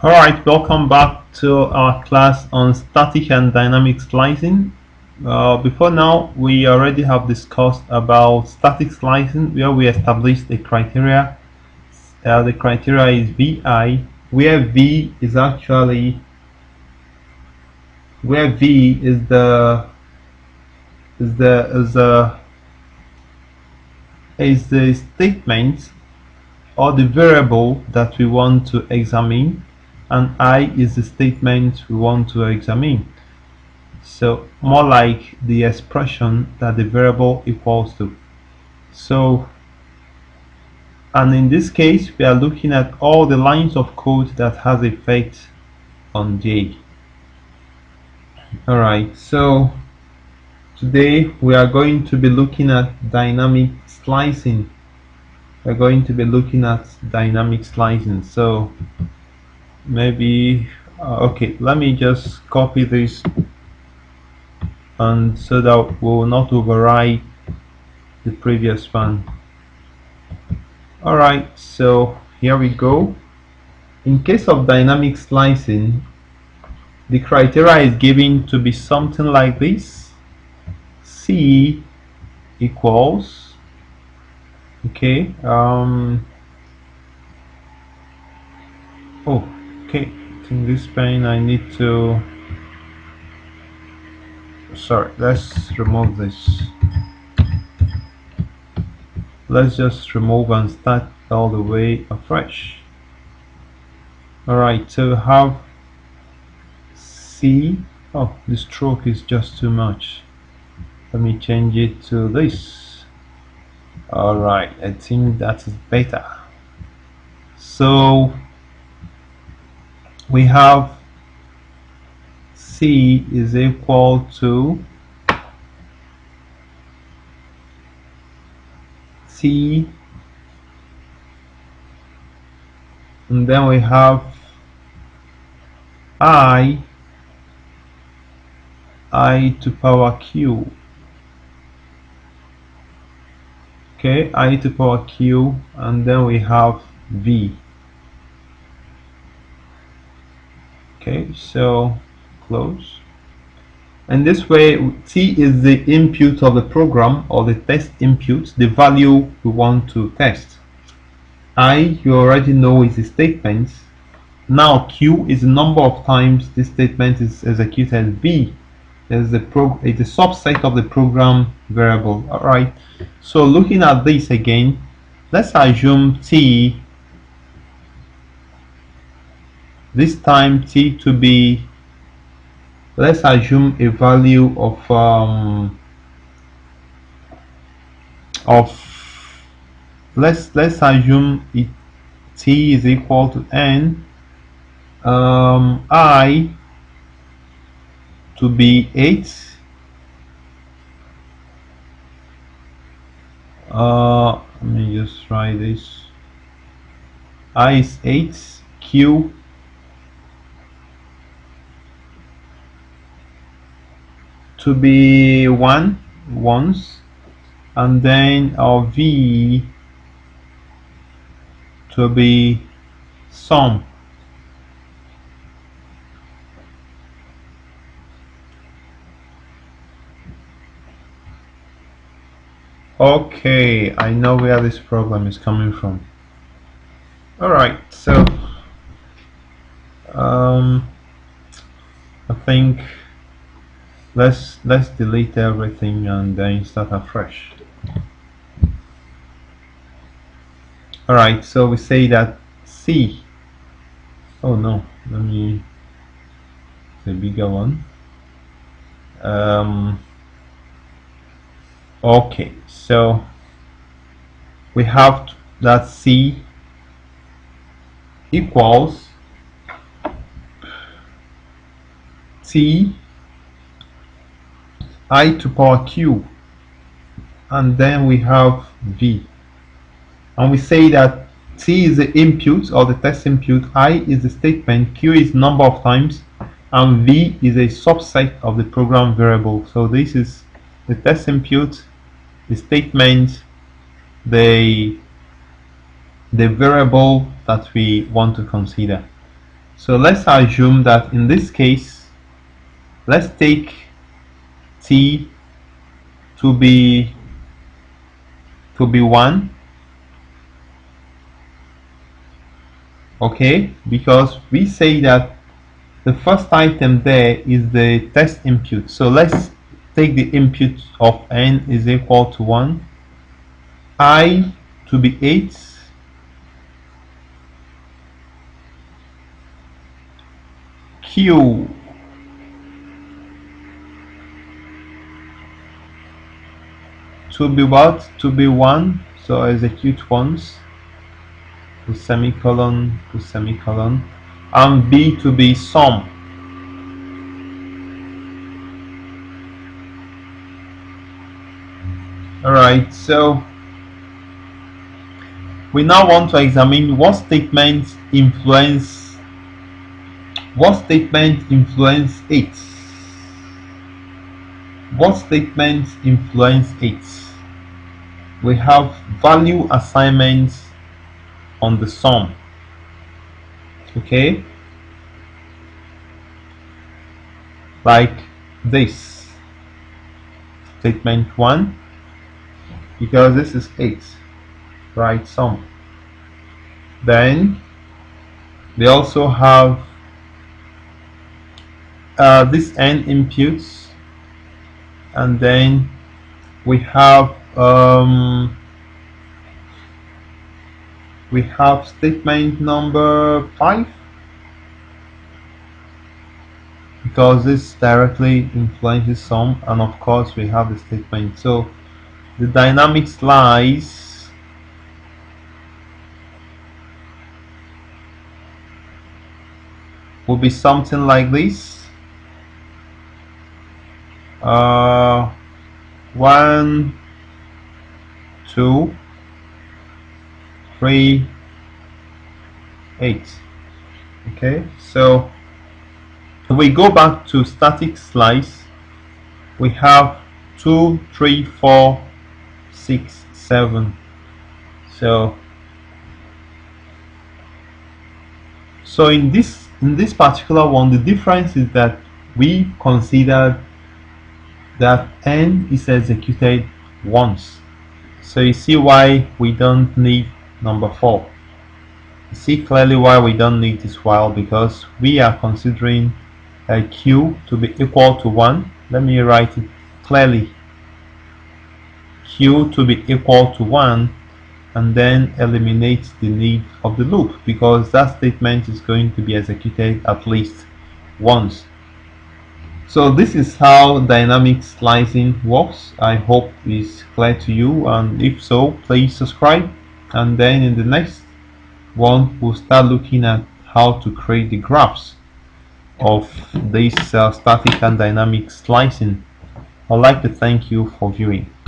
Alright, welcome back to our class on static and dynamic slicing. Before now, we already have discussed about static slicing where we established the criteria. The criteria is VI, where V is actually where V is the statement or the variable that we want to examine, and I is the statement we want to examine. So more like the expression that the variable equals to. So, and in this case we are looking at all the lines of code that has effect on J. Alright, so today we are going to be looking at dynamic slicing. We're going to be looking at dynamic slicing. So maybe okay, let me just copy this, and so that we will not override the previous one. Alright, so here we go. In case of dynamic slicing, the criteria is given to be something like this. C equals, okay, okay, I think this pen I need to, sorry, let's remove this. Let's just remove and start all the way afresh. Alright, so we have C. Oh, the stroke is just too much. Let me change it to this. Alright, I think that is better. So we have C is equal to T, and then we have I to power Q. Okay, I to power Q, and then we have V. Okay, so close. And this way, T is the input of the program or the test input, the value we want to test. I, you already know, is the statement. Now Q is the number of times this statement is executed. V is the subset of the program variable. Alright, so looking at this again, let's assume T, this time T to be, let's assume a value of let's assume T is equal to N, I to be 8, let me just try this. I is 8, Q to be 1 once, and then our V to be sum. Okay, I know where this problem is coming from. Alright, so I think let's delete everything and then start afresh. Alright, so we say that C, oh no, let me, the bigger one. Okay, so we have that C equals T I to power Q, and then we have V, and we say that T is the input or the test input, I is the statement, Q is number of times, and V is a subset of the program variable. So this is the test input, the statement, the variable that we want to consider. So let's assume that in this case, let's take t to be 1, okay, because we say that the first item there is the test input. So let's take the input of n is equal to 1, I to be 8, q to be what? To be 1. So execute once, to semicolon, and b to be sum. Alright, so we now want to examine what statements influence 8. What statements influence 8? We have value assignments on the sum, okay, like this statement 1, because this is 8, right? Sum. Then we also have this n inputs, and then we have statement number 5, because this directly influences sum, and of course we have the statement. So the dynamic slice will be something like this. 1, 2, 3, 8. Okay, so if we go back to static slice, we have 2, 3, 4, 6, 7. So in this particular one, the difference is that we considered that n is executed once. So you see why we don't need number 4. You see clearly why we don't need this while, because we are considering q to be equal to 1. Let me write it clearly. Q to be equal to 1, and then eliminate the need of the loop, because that statement is going to be executed at least once. So this is how dynamic slicing works. I hope it's clear to you, and if so, please subscribe, and then in the next one we'll start looking at how to create the graphs of this static and dynamic slicing. I'd like to thank you for viewing.